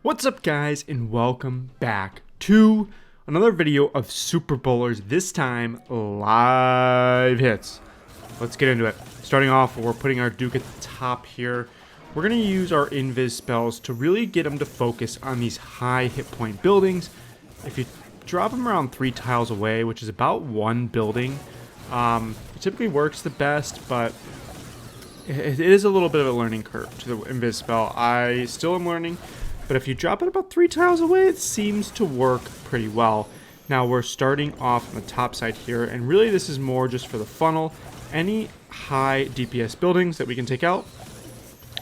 What's up, guys, and welcome back to another video of Super Bowlers, this time live hits. Let's get into it. Starting off, we're putting our Duke at the top here. We're going to use our invis spells to really get him to focus on these high hit point buildings. If you drop him around 3 tiles away, which is about 1 building, it typically works the best, but it is a little bit of a learning curve to the invis spell. I still am learning. But if you drop it about 3 tiles away, it seems to work pretty well. Now we're starting off on the top side here, and really this is more just for the funnel. Any high DPS buildings that we can take out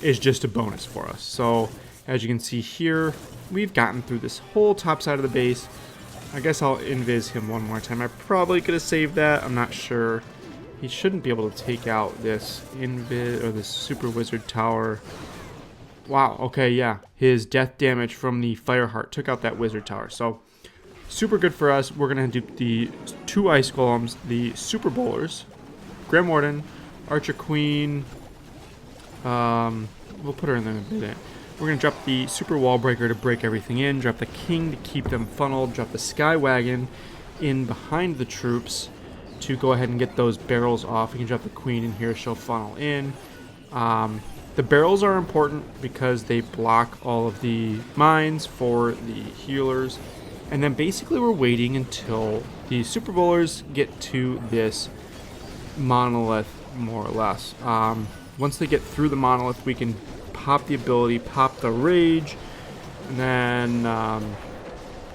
is just a bonus for us. So as you can see here, we've gotten through this whole top side of the base. I guess I'll invis him one more time. I probably could have saved that. I'm not sure. He shouldn't be able to take out this invis or this super wizard tower. Wow, okay, yeah. His death damage from the fire heart took out that wizard tower. So, super good for us. We're going to do the 2 ice golems, the super bowlers, Grand Warden, Archer Queen. We'll put her in there in a minute. We're going to drop the super wall breaker to break everything in, drop the king to keep them funneled, drop the sky wagon in behind the troops to go ahead and get those barrels off. We can drop the queen in here, she'll funnel in. The barrels are important because they block all of the mines for the healers. And then basically we're waiting until the super bowlers get to this monolith, more or less. Once they get through the monolith, we can pop the ability, pop the rage, and then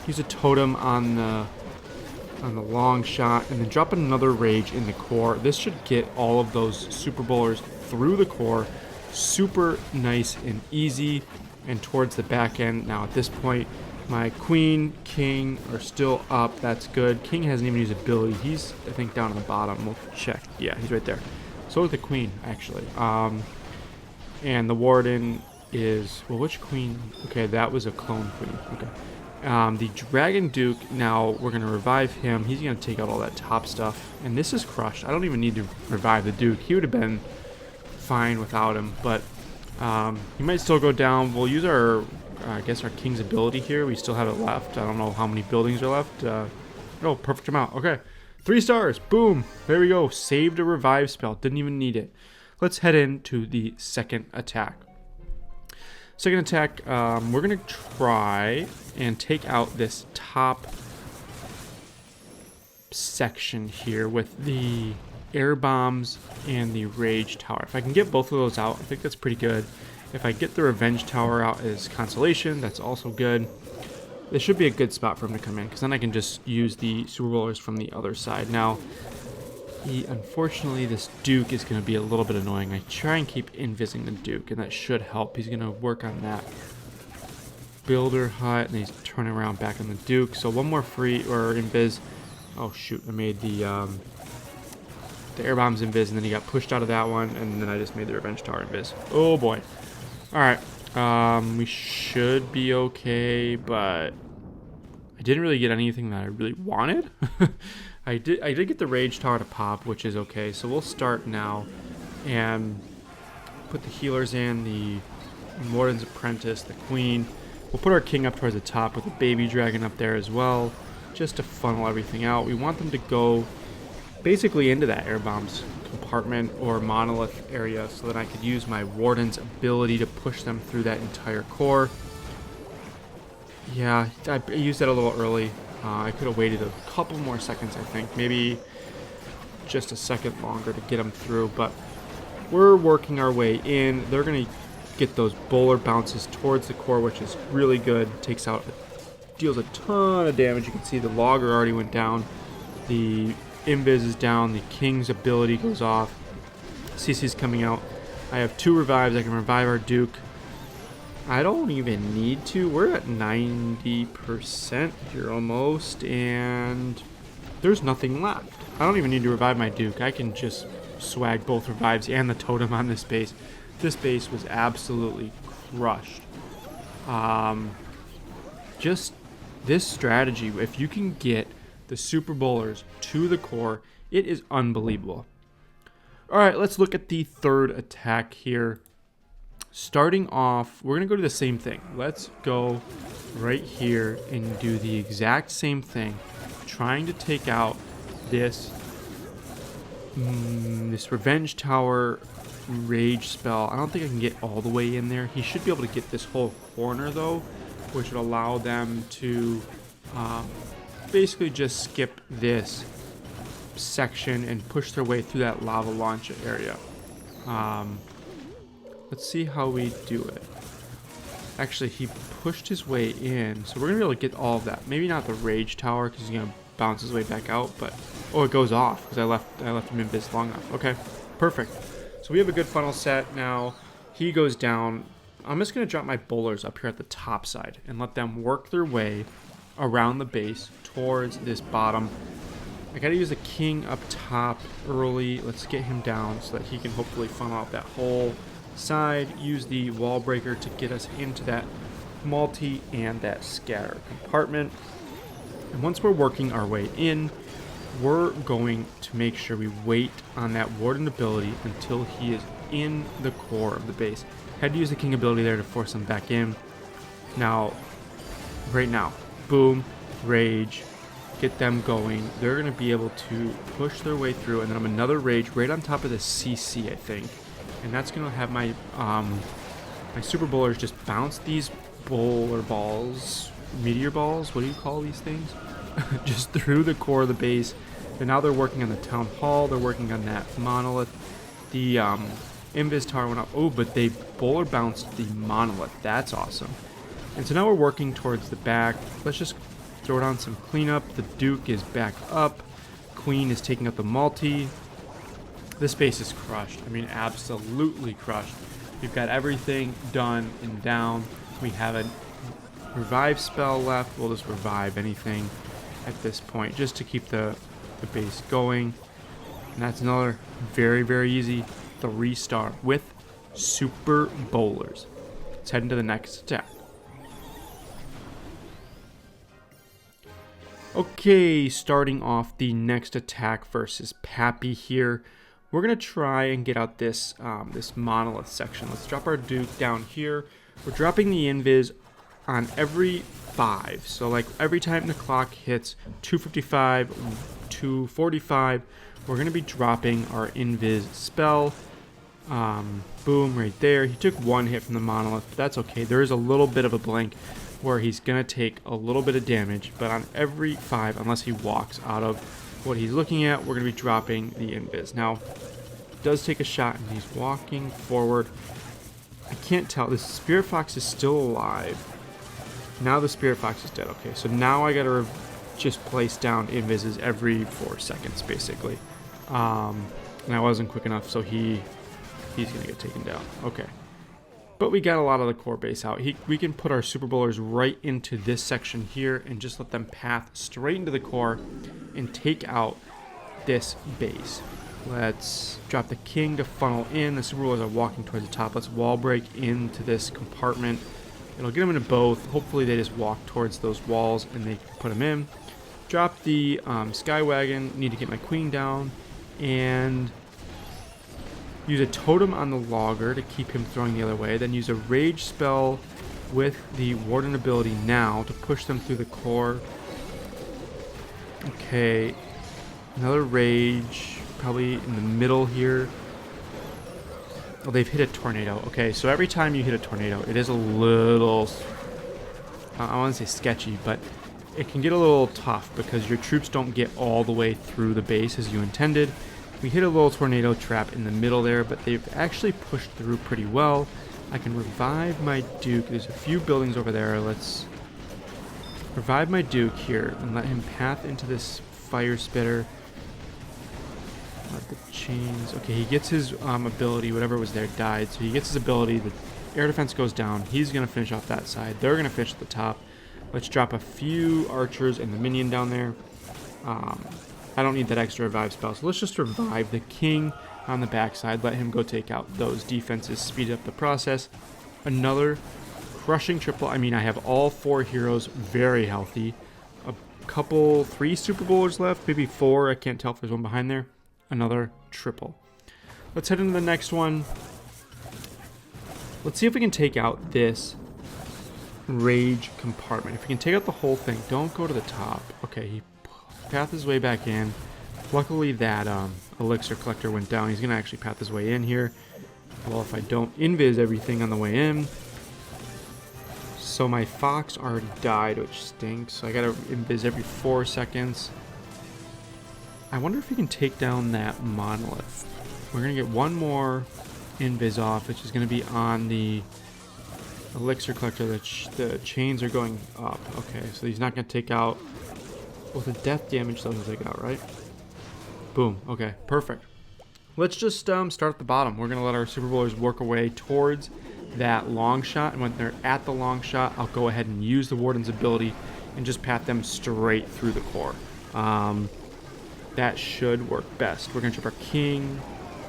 use a totem on the long shot, and then drop another rage in the core. This should get all of those super bowlers through the core. Super nice and easy. And towards the back end, now at this point, my queen, king are still up. That's good. King hasn't even used ability. He's, I think, down on the bottom. We'll check. Yeah, he's right there. So is the queen, actually. And the warden is, well, which queen? Okay, that was a clone queen. Okay. The Dragon Duke, now we're going to revive him. He's going to take out all that top stuff. And this is crushed. I don't even need to revive the Duke. He would have been fine without him, but he might still go down. We'll use our, I guess, our king's ability here. We still have it left. I don't know how many buildings are left. Oh, perfect amount. Okay, 3 stars. Boom. There we go. Saved a revive spell. Didn't even need it. Let's head into the second attack. Second attack, we're gonna try and take out this top section here with the air bombs and the rage tower. If I can get both of those out, I think that's pretty good. If I get the revenge tower out as consolation, that's also good. This should be a good spot for him to come in, because then I can just use the super bowlers from the other side. Now, unfortunately, this Duke is going to be a little bit annoying. I try and keep invising the Duke, and that should help. He's going to work on that builder hut, and he's turning around back on the Duke. So one more free or invis. Oh shoot, I made the air bombs invis, and then he got pushed out of that one, and then I just made the revenge tower invis. Oh boy. Alright, we should be okay, but I didn't really get anything that I really wanted. I did get the rage tower to pop, which is okay. So we'll start now and put the healers in, the warden's apprentice, the queen. We'll put our king up towards the top with a baby dragon up there as well, just to funnel everything out. We want them to go basically into that air bombs compartment or monolith area, so that I could use my warden's ability to push them through that entire core. Yeah, I used that a little early. I could have waited a couple more seconds, I think. Maybe just a second longer to get them through, but we're working our way in. They're going to get those bowler bounces towards the core, which is really good. Deals a ton of damage. You can see the logger already went down. The invis is down. The king's ability goes off. CC's coming out. I have 2 revives. I can revive our Duke. I don't even need to. We're at 90% here almost, and there's nothing left. I don't even need to revive my Duke. I can just swag both revives and the totem on this base. This base was absolutely crushed. Just this strategy, if you can get the super bowlers to the core, it is unbelievable. All right, let's look at the third attack here. starting off, we're going to go to the same thing. Let's go right here and do the exact same thing. Trying to take out this this Revenge Tower Rage spell. I don't think I can get all the way in there. He should be able to get this whole corner though, which would allow them to basically just skip this section and push their way through that lava launch area. Let's see how we do it. Actually, he pushed his way in, so we're gonna be able to get all of that. Maybe not the Rage Tower because he's gonna bounce his way back out, but oh, it goes off because I left him invis long enough. Okay, perfect. So we have a good funnel set now. He goes down. I'm just gonna drop my bowlers up here at the top side and let them work their way around the base towards this bottom. I gotta use the king up top early. Let's get him down so that he can hopefully funnel out that whole side. Use the wall breaker to get us into that multi and that scatter compartment. And once we're working our way in, we're going to make sure we wait on that Warden ability until he is in the core of the base. Had to use the king ability there to force him back in. Now, right now, boom, rage, get them going. They're going to be able to push their way through, and then I'm another rage right on top of the CC, I think. And that's going to have my my super bowlers just bounce these bowler balls, meteor balls, what do you call these things? Just through the core of the base. And now they're working on the town hall, they're working on that monolith. The invis tower went up. Oh, but they bowler bounced the monolith. That's awesome. And so now we're working towards the back. Let's just throw down some cleanup. The Duke is back up. Queen is taking up the multi. This base is crushed. I mean, absolutely crushed. We've got everything done and down. We have a revive spell left. We'll just revive anything at this point just to keep the base going. And that's another very, very easy 3-star with super bowlers. Let's head into the next attack. Okay, starting off the next attack versus Pappy here. We're gonna try and get out this this monolith section. Let's drop our Duke down here. We're dropping the invis on every 5. So like every time the clock hits 255, 245, we're gonna be dropping our invis spell. Boom, right there. He took 1 hit from the monolith, but that's okay. There is a little bit of a blink where he's gonna take a little bit of damage, but on every 5, unless he walks out of what he's looking at, we're gonna be dropping the invis. Now, it does take a shot, and he's walking forward. I can't tell. The Spirit Fox is still alive. Now the Spirit Fox is dead. Okay, so now I gotta just place down invises every 4 seconds, basically. And I wasn't quick enough, so he's gonna get taken down. Okay. But we got a lot of the core base out. We can put our super bowlers right into this section here and just let them path straight into the core and take out this base. Let's drop the king to funnel in. The super bowlers are walking towards the top. Let's wall break into this compartment. It'll get them into both. Hopefully they just walk towards those walls and they can put them in. Drop the sky wagon. Need to get my queen down. And use a totem on the logger to keep him throwing the other way. Then use a rage spell with the warden ability now to push them through the core. Okay. Another rage. Probably in the middle here. Oh, they've hit a tornado. Okay, so every time you hit a tornado, it is a little, I want to say sketchy, but it can get a little tough because your troops don't get all the way through the base as you intended. We hit a little tornado trap in the middle there, but they've actually pushed through pretty well. I can revive my Duke. There's a few buildings over there. Let's revive my Duke here and let him path into this fire spitter. Let the chains. Okay, he gets his ability. Whatever was there died. So he gets his ability. The air defense goes down. He's going to finish off that side. They're going to finish at the top. Let's drop a few archers and the minion down there. I don't need that extra revive spell. So let's just revive the king on the backside. Let him go take out those defenses. Speed up the process. Another crushing triple. I mean, I have all 4 heroes very healthy. A couple, 3 super bowlers left. Maybe 4. I can't tell if there's one behind there. Another triple. Let's head into the next one. Let's see if we can take out this rage compartment. If we can take out the whole thing, don't go to the top. Okay, he pathed his way back in. Luckily that elixir collector went down. He's gonna actually path his way in here. Well, if I don't invis everything on the way in. So my fox already died, which stinks. So I gotta invis every 4 seconds. I wonder if we can take down that monolith. We're gonna get one more invis off, which is gonna be on the elixir collector. The chains are going up. Okay, so he's not gonna take out. Well, the death damage doesn't take out, right? Boom. Okay, perfect. Let's just start at the bottom. We're gonna let our super bowlers work away towards that long shot, and when they're at the long shot, I'll go ahead and use the warden's ability and just pat them straight through the core. That should work best. We're gonna trip our king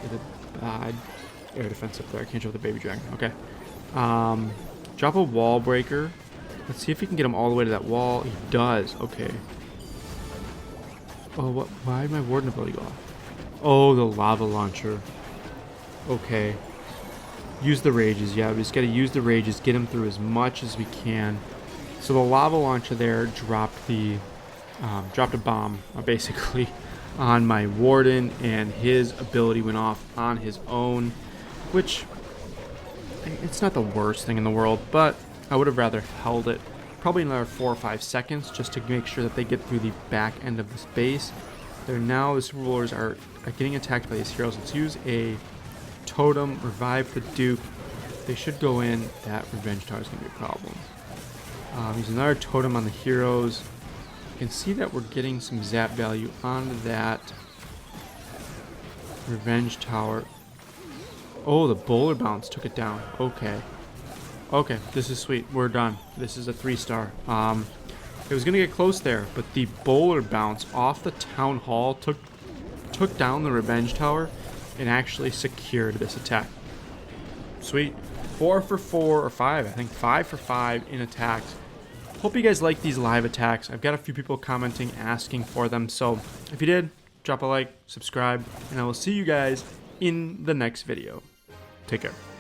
with a bad air defense up there. I can't trip the baby dragon. Okay. Drop a wall breaker. Let's see if he can get him all the way to that wall. He does. Okay. Oh, what? Why did my warden ability go off? Oh, the lava launcher. Okay. Use the rages. Yeah, we just gotta use the rages. Get him through as much as we can. So the lava launcher there dropped a bomb, basically, on my warden, and his ability went off on his own, which it's not the worst thing in the world, but I would have rather held it probably another 4 or 5 seconds just to make sure that they get through the back end of this base. They're now, the super bowlers are getting attacked by these heroes. Let's use a totem, revive the Duke. They should go in. That revenge tower is going to be a problem. Use another totem on the heroes. You can see that we're getting some zap value onto that revenge tower. Oh, the bowler bounce took it down. Okay. Okay, this is sweet. We're done. This is a 3-star. It was going to get close there, but the bowler bounce off the town hall took down the revenge tower and actually secured this attack. Sweet. 4 for 4 or 5. I think 5 for 5 in attacks. Hope you guys like these live attacks. I've got a few people commenting, asking for them. So if you did, drop a like, subscribe, and I will see you guys in the next video. Take care.